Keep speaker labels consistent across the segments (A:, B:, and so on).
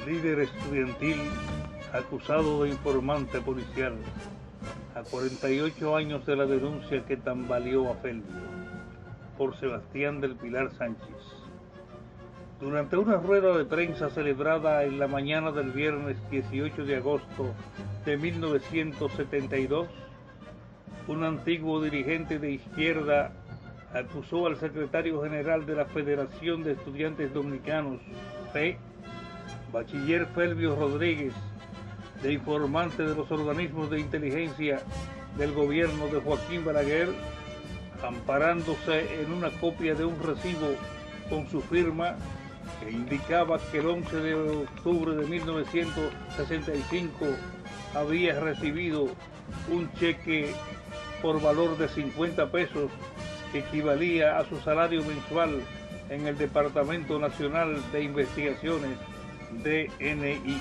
A: líder estudiantil acusado de informante policial, a 48 años de la denuncia que tambaleó a Felvio, por Sebastián del Pilar Sánchez. Durante una rueda de prensa celebrada en la mañana del viernes 18 de agosto de 1972, un antiguo dirigente de izquierda acusó al secretario general de la Federación de Estudiantes Dominicanos, FE, bachiller Felvio Rodríguez, de informante de los organismos de inteligencia del gobierno de Joaquín Balaguer, amparándose en una copia de un recibo con su firma que indicaba que el 11 de octubre de 1965 había recibido un cheque por valor de 50 pesos que equivalía a su salario mensual en el Departamento Nacional de Investigaciones, DNI.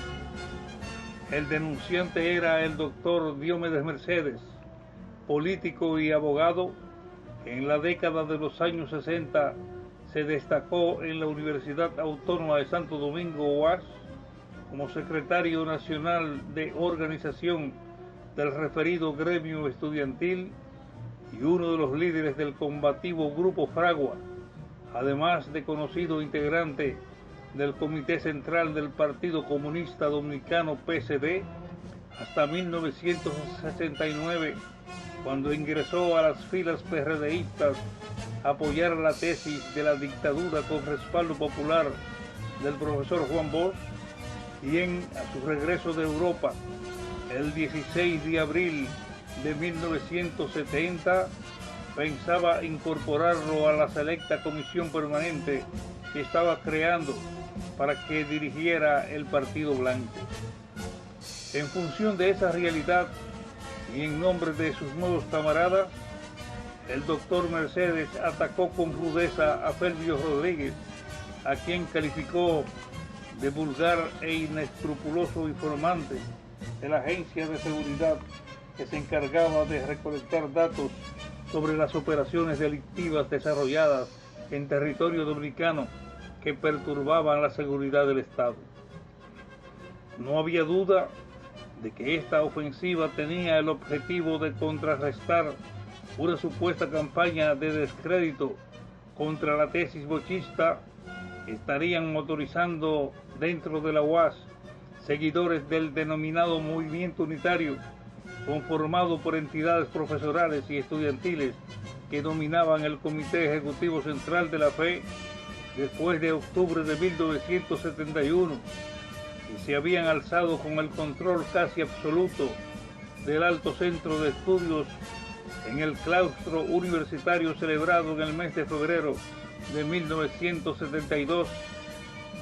A: El denunciante era el doctor Diomedes Mercedes, político y abogado que en la década de los años 60 se destacó en la Universidad Autónoma de Santo Domingo, UAS, como secretario nacional de organización del referido gremio estudiantil y uno de los líderes del combativo Grupo Fragua, además de conocido integrante del Comité Central del Partido Comunista Dominicano PSD hasta 1969, cuando ingresó a las filas PRDistas a apoyar la tesis de la dictadura con respaldo popular del profesor Juan Bosch, y a su regreso de Europa el 16 de abril de 1970 pensaba incorporarlo a la selecta comisión permanente que estaba creando para que dirigiera el Partido Blanco. En función de esa realidad y en nombre de sus nuevos camaradas, el doctor Mercedes atacó con rudeza a Felvio Rodríguez, a quien calificó de vulgar e inescrupuloso informante de la agencia de seguridad que se encargaba de recolectar datos sobre las operaciones delictivas desarrolladas en territorio dominicano que perturbaban la seguridad del Estado. No había duda de que esta ofensiva tenía el objetivo de contrarrestar una supuesta campaña de descrédito contra la tesis bochista que estarían motorizando dentro de la UAS seguidores del denominado movimiento unitario, conformado por entidades profesorales y estudiantiles que dominaban el Comité Ejecutivo Central de la FE después de octubre de 1971 y se habían alzado con el control casi absoluto del Alto Centro de Estudios en el claustro universitario celebrado en el mes de febrero de 1972,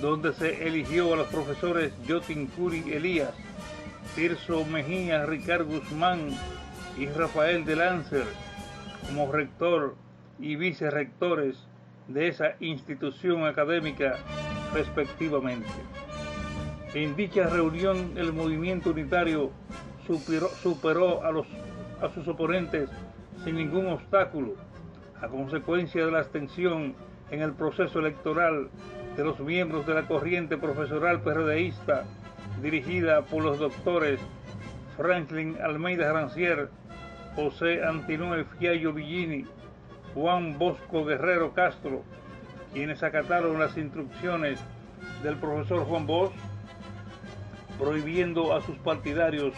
A: donde se eligió a los profesores Yotin Curi Elías, Tirso Mejía, Ricardo Guzmán y Rafael de Lancer como rector y vicerrectores de esa institución académica respectivamente. En dicha reunión el movimiento unitario superó a sus oponentes sin ningún obstáculo, a consecuencia de la abstención en el proceso electoral de los miembros de la corriente profesoral PRDista dirigida por los doctores Franklin Almeida Rancier, José Antinóe Fiallo Villini, Juan Bosco Guerrero Castro, quienes acataron las instrucciones del profesor Juan Bosch, prohibiendo a sus partidarios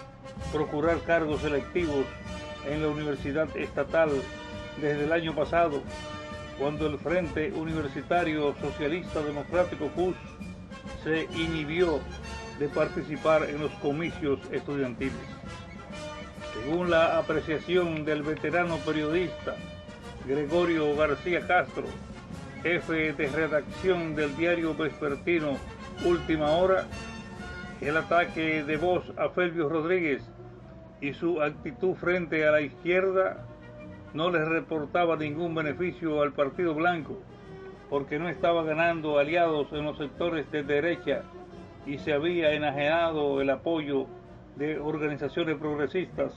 A: procurar cargos electivos en la Universidad Estatal desde el año pasado, cuando el Frente Universitario Socialista Democrático FUS se inhibió de participar en los comicios estudiantiles. Según la apreciación del veterano periodista Gregorio García Castro, jefe de redacción del diario vespertino Última Hora, el ataque de Bosch a Felvio Rodríguez y su actitud frente a la izquierda no les reportaba ningún beneficio al Partido Blanco, porque no estaba ganando aliados en los sectores de derecha y se había enajenado el apoyo de organizaciones progresistas,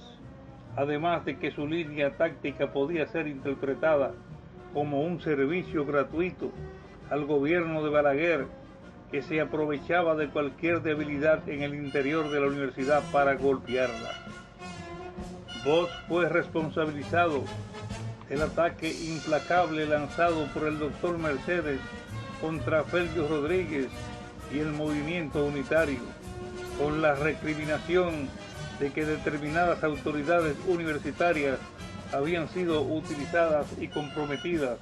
A: además de que su línea táctica podía ser interpretada como un servicio gratuito al gobierno de Balaguer que se aprovechaba de cualquier debilidad en el interior de la universidad para golpearla. Bosch fue responsabilizado del ataque implacable lanzado por el doctor Mercedes contra Felvio Rodríguez y el movimiento unitario, con la recriminación de que determinadas autoridades universitarias habían sido utilizadas y comprometidas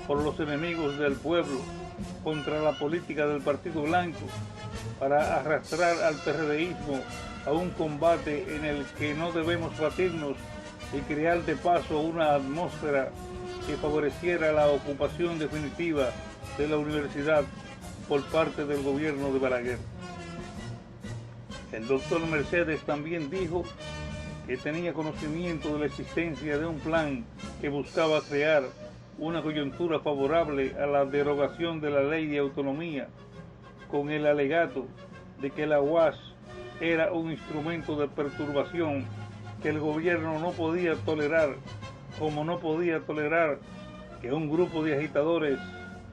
A: por los enemigos del pueblo contra la política del Partido Blanco para arrastrar al PRDismo a un combate en el que no debemos batirnos y crear de paso una atmósfera que favoreciera la ocupación definitiva de la universidad por parte del gobierno de Balaguer. El doctor Mercedes también dijo que tenía conocimiento de la existencia de un plan que buscaba crear una coyuntura favorable a la derogación de la ley de autonomía, con el alegato de que la UAS era un instrumento de perturbación que el gobierno no podía tolerar, como no podía tolerar que un grupo de agitadores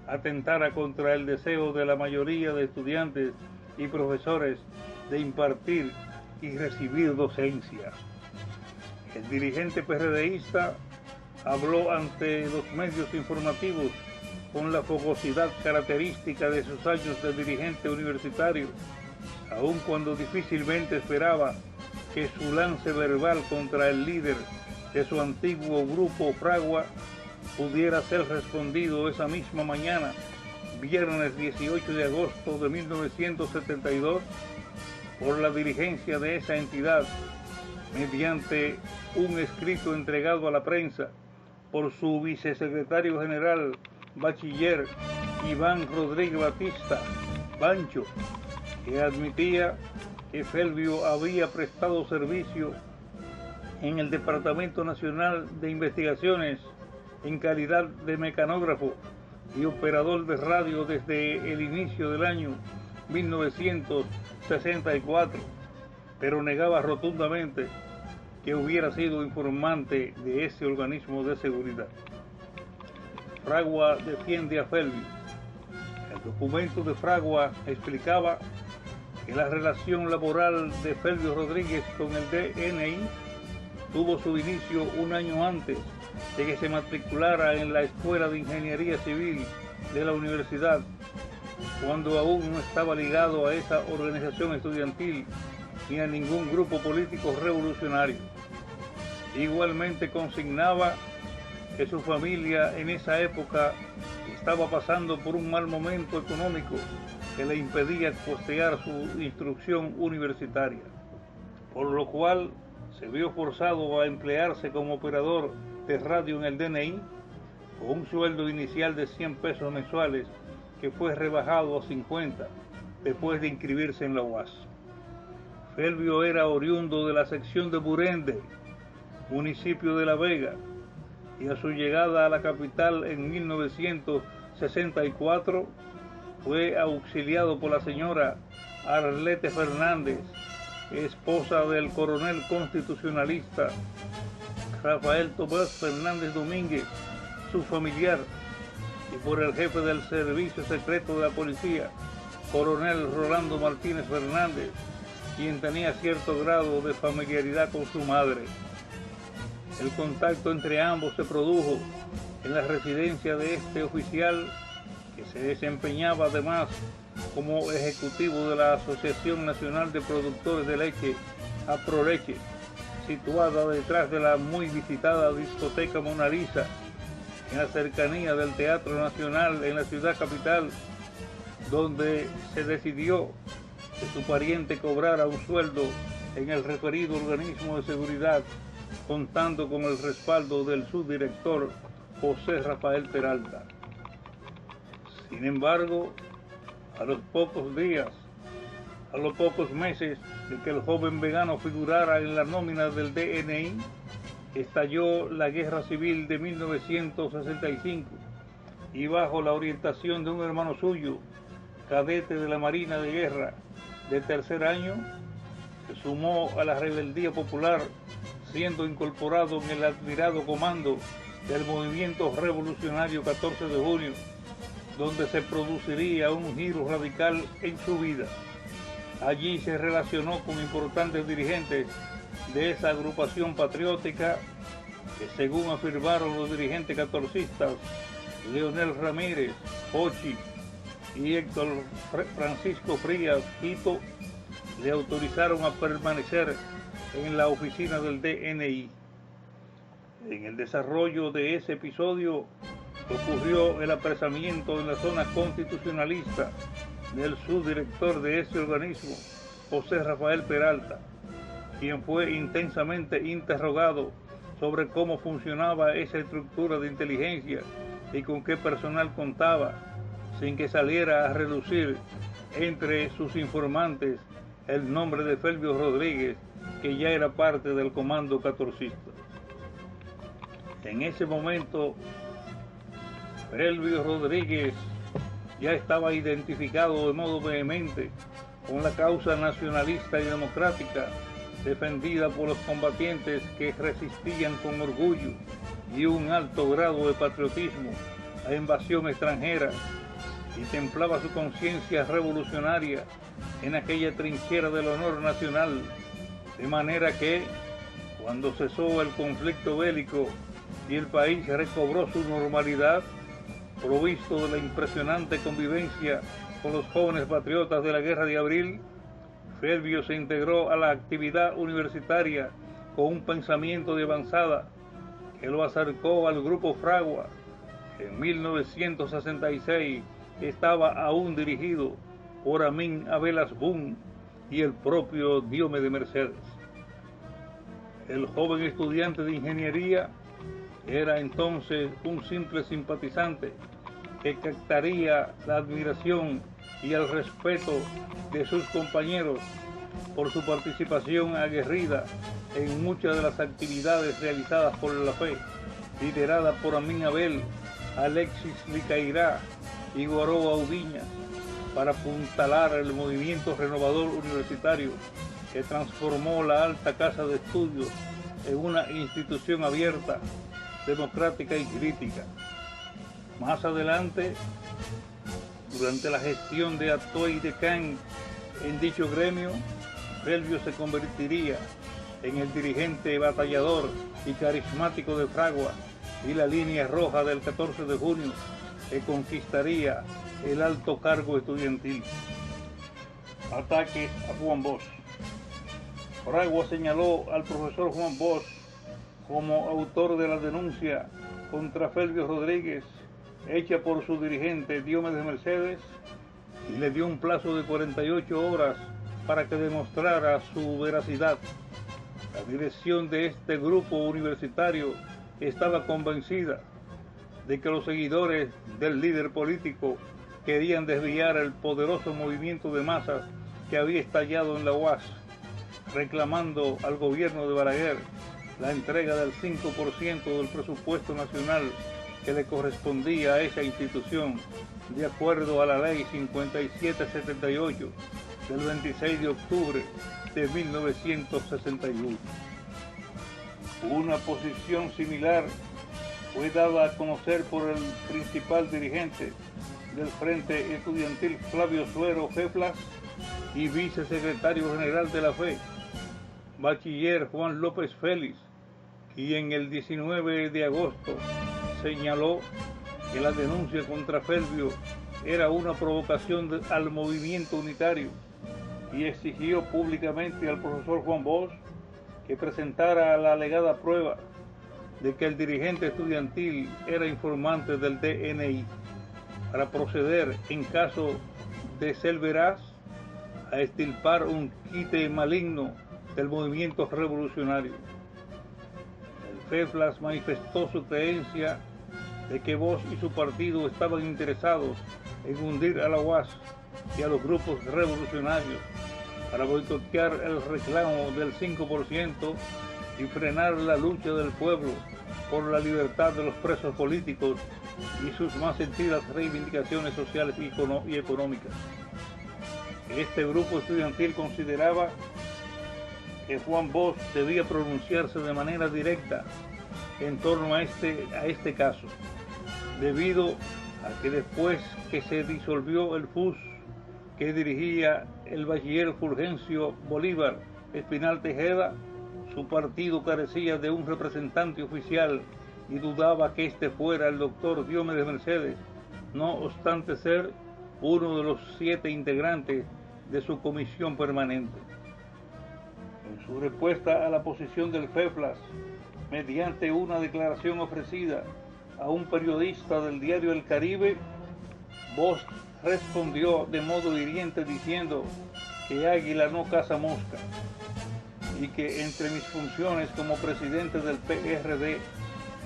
A: atentara contra el deseo de la mayoría de estudiantes y profesores de impartir y recibir docencia. El dirigente PRDista habló ante los medios informativos con la fogosidad característica de sus años de dirigente universitario, aun cuando difícilmente esperaba que su lance verbal contra el líder de su antiguo grupo Fragua pudiera ser respondido esa misma mañana, viernes 18 de agosto de 1972, por la dirigencia de esa entidad, mediante un escrito entregado a la prensa por su vicesecretario general, bachiller Iván Rodríguez Batista, Bancho, que admitía que Felvio había prestado servicio en el Departamento Nacional de Investigaciones en calidad de mecanógrafo y operador de radio desde el inicio del año 1964, pero negaba rotundamente que hubiera sido informante de ese organismo de seguridad. Fragua defiende a Felvio. El documento de Fragua explicaba que la relación laboral de Felvio Rodríguez con el DNI tuvo su inicio un año antes de que se matriculara en la Escuela de Ingeniería Civil de la universidad, cuando aún no estaba ligado a esa organización estudiantil ni a ningún grupo político revolucionario. Igualmente consignaba que su familia en esa época estaba pasando por un mal momento económico que le impedía costear su instrucción universitaria, por lo cual se vio forzado a emplearse como operador de radio en el DNI con un sueldo inicial de 100 pesos mensuales que fue rebajado a 50 después de inscribirse en la UAS. Felvio era oriundo de la sección de Burende, municipio de La Vega, y a su llegada a la capital en 1964 fue auxiliado por la señora Arlete Fernández, esposa del coronel constitucionalista Rafael Tomás Fernández Domínguez, su familiar, y por el jefe del Servicio Secreto de la Policía, coronel Rolando Martínez Fernández, quien tenía cierto grado de familiaridad con su madre. El contacto entre ambos se produjo en la residencia de este oficial, que se desempeñaba además como ejecutivo de la Asociación Nacional de Productores de Leche, APROLECHE, situada detrás de la muy visitada discoteca Mona Lisa, en la cercanía del Teatro Nacional en la ciudad capital, donde se decidió que su pariente cobrara un sueldo en el referido organismo de seguridad, contando con el respaldo del subdirector José Rafael Peralta. Sin embargo, a los pocos días, a los pocos meses de que el joven vegano figurara en la nómina del DNI, estalló la Guerra Civil de 1965 y bajo la orientación de un hermano suyo, cadete de la Marina de Guerra de tercer año, se sumó a la rebeldía popular, siendo incorporado en el admirado comando del movimiento revolucionario 14 de junio, donde se produciría un giro radical en su vida. Allí se relacionó con importantes dirigentes de esa agrupación patriótica que, según afirmaron los dirigentes catorcistas, Leonel Ramírez, Hochi y Héctor Francisco Frías Quito, le autorizaron a permanecer en la oficina del DNI. En el desarrollo de ese episodio ocurrió el apresamiento en la zona constitucionalista del subdirector de ese organismo, José Rafael Peralta, quien fue intensamente interrogado sobre cómo funcionaba esa estructura de inteligencia y con qué personal contaba, sin que saliera a relucir entre sus informantes el nombre de Felvio Rodríguez, que ya era parte del comando catorcista. En ese momento, Felvio Rodríguez ya estaba identificado de modo vehemente con la causa nacionalista y democrática defendida por los combatientes que resistían con orgullo y un alto grado de patriotismo a invasión extranjera, y templaba su conciencia revolucionaria en aquella trinchera del honor nacional, de manera que, cuando cesó el conflicto bélico y el país recobró su normalidad, provisto de la impresionante convivencia con los jóvenes patriotas de la Guerra de Abril, Felvio se integró a la actividad universitaria con un pensamiento de avanzada que lo acercó al Grupo Fragua, que en 1966 estaba aún dirigido por Amin Abel Asbun y el propio Diomedes Mercedes. El joven estudiante de ingeniería era entonces un simple simpatizante que captaría la admiración y el respeto de sus compañeros por su participación aguerrida en muchas de las actividades realizadas por la FE, liderada por Amin Abel, Alexis Licairá y Guaroa Ubiñas, para apuntalar el movimiento renovador universitario que transformó la alta casa de estudios en una institución abierta, democrática y crítica. Más adelante, durante la gestión de Atoy Decán en dicho gremio, Felvio se convertiría en el dirigente batallador y carismático de Fragua y la línea roja del 14 de junio, que conquistaría el alto cargo estudiantil. Ataque a Juan Bosch. Fragua señaló al profesor Juan Bosch como autor de la denuncia contra Felvio Rodríguez hecha por su dirigente Diomedes Mercedes y le dio un plazo de 48 horas para que demostrara su veracidad. La dirección de este grupo universitario estaba convencida de que los seguidores del líder político querían desviar el poderoso movimiento de masas que había estallado en la UAS, reclamando al gobierno de Balaguer la entrega del 5% del presupuesto nacional que le correspondía a esa institución, de acuerdo a la ley 5778 del 26 de octubre de 1961. Una posición similar fue dada a conocer por el principal dirigente del Frente Estudiantil Flavio Suero Jeflas y vicesecretario general de la FE, bachiller Juan López Félix, quien el 19 de agosto señaló que la denuncia contra Felvio era una provocación al movimiento unitario y exigió públicamente al profesor Juan Bosch que presentara la alegada prueba de que el dirigente estudiantil era informante del DNI para proceder, en caso de ser veraz, a extirpar un quite maligno del movimiento revolucionario. El FEFLAS manifestó su creencia de que Bosch y su partido estaban interesados en hundir a la UAS y a los grupos revolucionarios para boicotear el reclamo del 5% y frenar la lucha del pueblo por la libertad de los presos políticos y sus más sentidas reivindicaciones sociales y económicas. Este grupo estudiantil consideraba que Juan Bosch debía pronunciarse de manera directa en torno a este caso, debido a que después que se disolvió el FUS que dirigía el bachiller Fulgencio Bolívar Espinal Tejeda, su partido carecía de un representante oficial y dudaba que este fuera el doctor Diomedes Mercedes, no obstante ser uno de los 7 integrantes de su comisión permanente. En su respuesta a la posición del FEFLAS, mediante una declaración ofrecida a un periodista del diario El Caribe, Bosch respondió de modo hiriente diciendo que águila no caza mosca y que entre mis funciones como presidente del PRD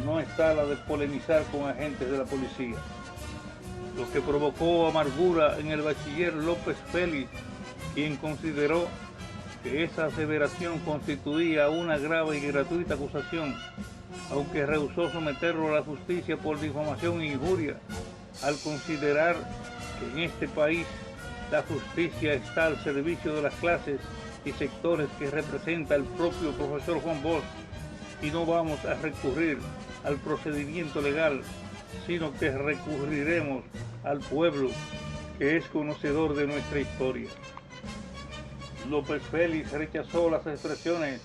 A: no está la de polemizar con agentes de la policía, lo que provocó amargura en el bachiller López Félix, quien consideró que esa aseveración constituía una grave y gratuita acusación, aunque rehusó someterlo a la justicia por difamación e injuria, al considerar que en este país la justicia está al servicio de las clases y sectores que representa el propio profesor Juan Bosch, y no vamos a recurrir al procedimiento legal, sino que recurriremos al pueblo, que es conocedor de nuestra historia. López Félix rechazó las expresiones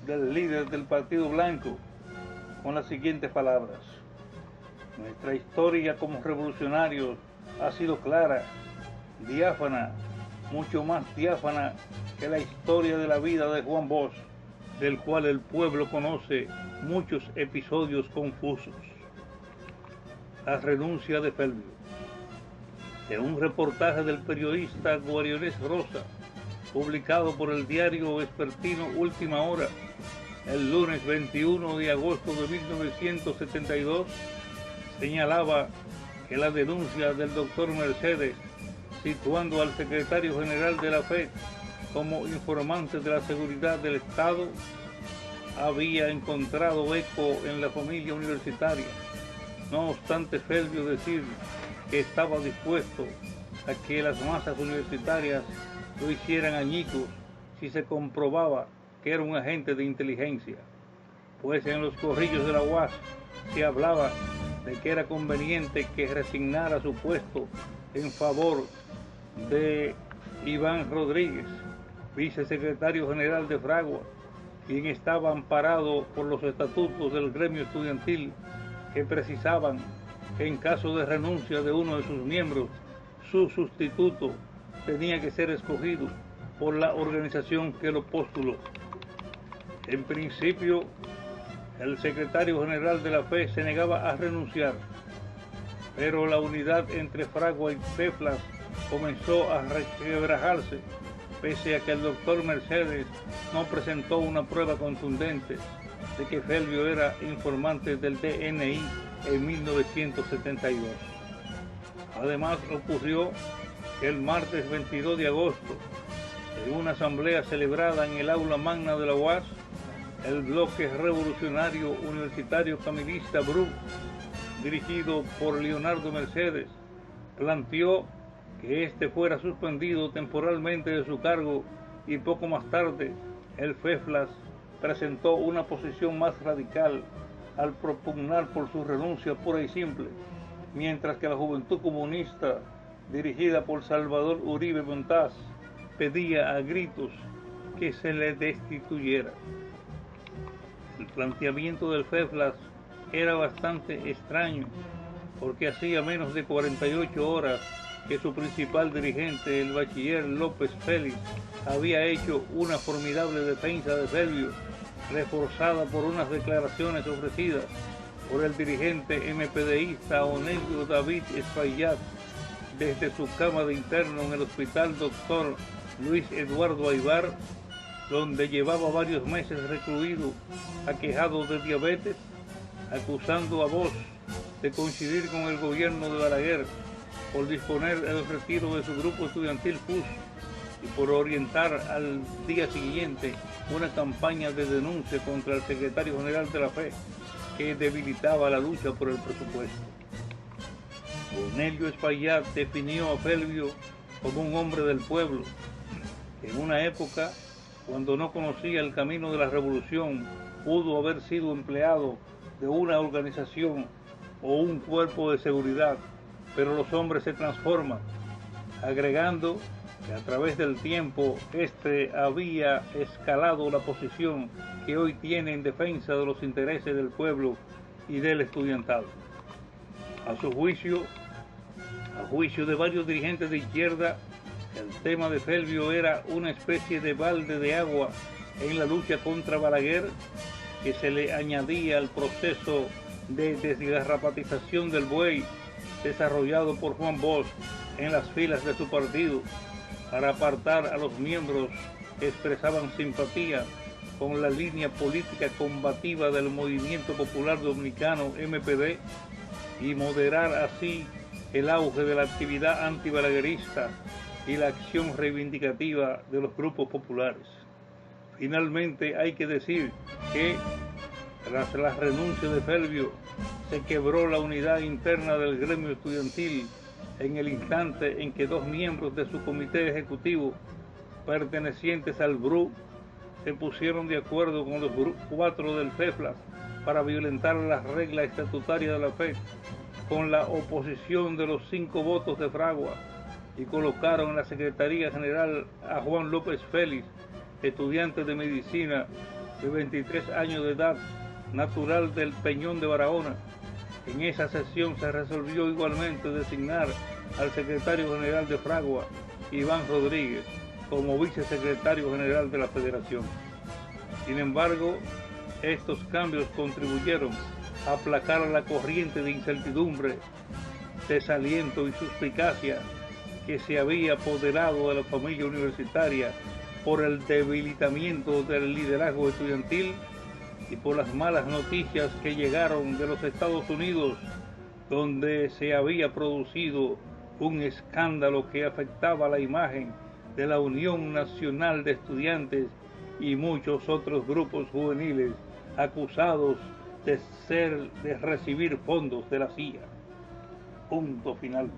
A: del líder del Partido Blanco con las siguientes palabras: nuestra historia como revolucionarios ha sido clara, diáfana, mucho más diáfana que la historia de la vida de Juan Bosch, del cual el pueblo conoce muchos episodios confusos. La renuncia de Felbio. En un reportaje del periodista Guariones Rosa, publicado por el diario vespertino Última Hora, el lunes 21 de agosto de 1972, señalaba que la denuncia del doctor Mercedes, situando al secretario general de la FED como informante de la seguridad del Estado, había encontrado eco en la familia universitaria. No obstante, Felbio decir que estaba dispuesto a que las masas universitarias lo hicieran añicos si se comprobaba que era un agente de inteligencia, pues en los corrillos de la UAS se hablaba de que era conveniente que resignara su puesto en favor de Iván Rodríguez, vicesecretario general de Fragua, quien estaba amparado por los estatutos del gremio estudiantil que precisaban que en caso de renuncia de uno de sus miembros, su sustituto tenía que ser escogido por la organización que lo postuló. En principio, el secretario general de la FE se negaba a renunciar, pero la unidad entre Fragua y FEFLAS comenzó a resquebrajarse, pese a que el doctor Mercedes no presentó una prueba contundente de que Felbio era informante del DNI en 1972. Además, ocurrió que el martes 22 de agosto, en una asamblea celebrada en el aula magna de la UAS, el bloque revolucionario universitario camilista BRU, dirigido por Leonardo Mercedes, planteó que este fuera suspendido temporalmente de su cargo, y poco más tarde el FEFLAS presentó una posición más radical al propugnar por su renuncia pura y simple, mientras que la Juventud Comunista, dirigida por Salvador Uribe Montaz, pedía a gritos que se le destituyera. El planteamiento del FEFLAS era bastante extraño, porque hacía menos de 48 horas que su principal dirigente, el bachiller López Félix, había hecho una formidable defensa de Felbio, reforzada por unas declaraciones ofrecidas por el dirigente MPDista Onelio David Espaillat desde su cama de interno en el hospital Dr. Luis Eduardo Aybar, donde llevaba varios meses recluido, aquejado de diabetes, acusando a Bosch de coincidir con el gobierno de Balaguer por disponer el retiro de su grupo estudiantil FUS y por orientar al día siguiente una campaña de denuncia contra el secretario general de la FE que debilitaba la lucha por el presupuesto. Onelio Espaillat definió a Felbio como un hombre del pueblo, que en una época, cuando no conocía el camino de la revolución, pudo haber sido empleado de una organización o un cuerpo de seguridad, pero los hombres se transforman, agregando que a través del tiempo este había escalado la posición que hoy tiene en defensa de los intereses del pueblo y del estudiantado. A juicio de varios dirigentes de izquierda, el tema de Felbio era una especie de balde de agua en la lucha contra Balaguer, que se le añadía al proceso de desgarrapatización del buey desarrollado por Juan Bosch en las filas de su partido para apartar a los miembros que expresaban simpatía con la línea política combativa del Movimiento Popular Dominicano MPD y moderar así el auge de la actividad antibalaguerista y la acción reivindicativa de los grupos populares. Finalmente hay que decir que tras la renuncia de Felbio se quebró la unidad interna del gremio estudiantil en el instante en que dos miembros de su comité ejecutivo pertenecientes al BRU se pusieron de acuerdo con los 4 del FEFLAS para violentar las reglas estatutarias de la FE con la oposición de los 5 votos de Fragua y colocaron en la Secretaría General a Juan López Félix, estudiante de medicina de 23 años de edad, natural del Peñón de Barahona. En esa sesión se resolvió igualmente designar al secretario general de Fragua, Iván Rodríguez, como vicesecretario general de la Federación. Sin embargo, estos cambios contribuyeron a aplacar la corriente de incertidumbre, desaliento y suspicacia que se había apoderado de la familia universitaria por el debilitamiento del liderazgo estudiantil y por las malas noticias que llegaron de los Estados Unidos, donde se había producido un escándalo que afectaba la imagen de la Unión Nacional de Estudiantes y muchos otros grupos juveniles acusados de recibir fondos de la CIA. Punto final.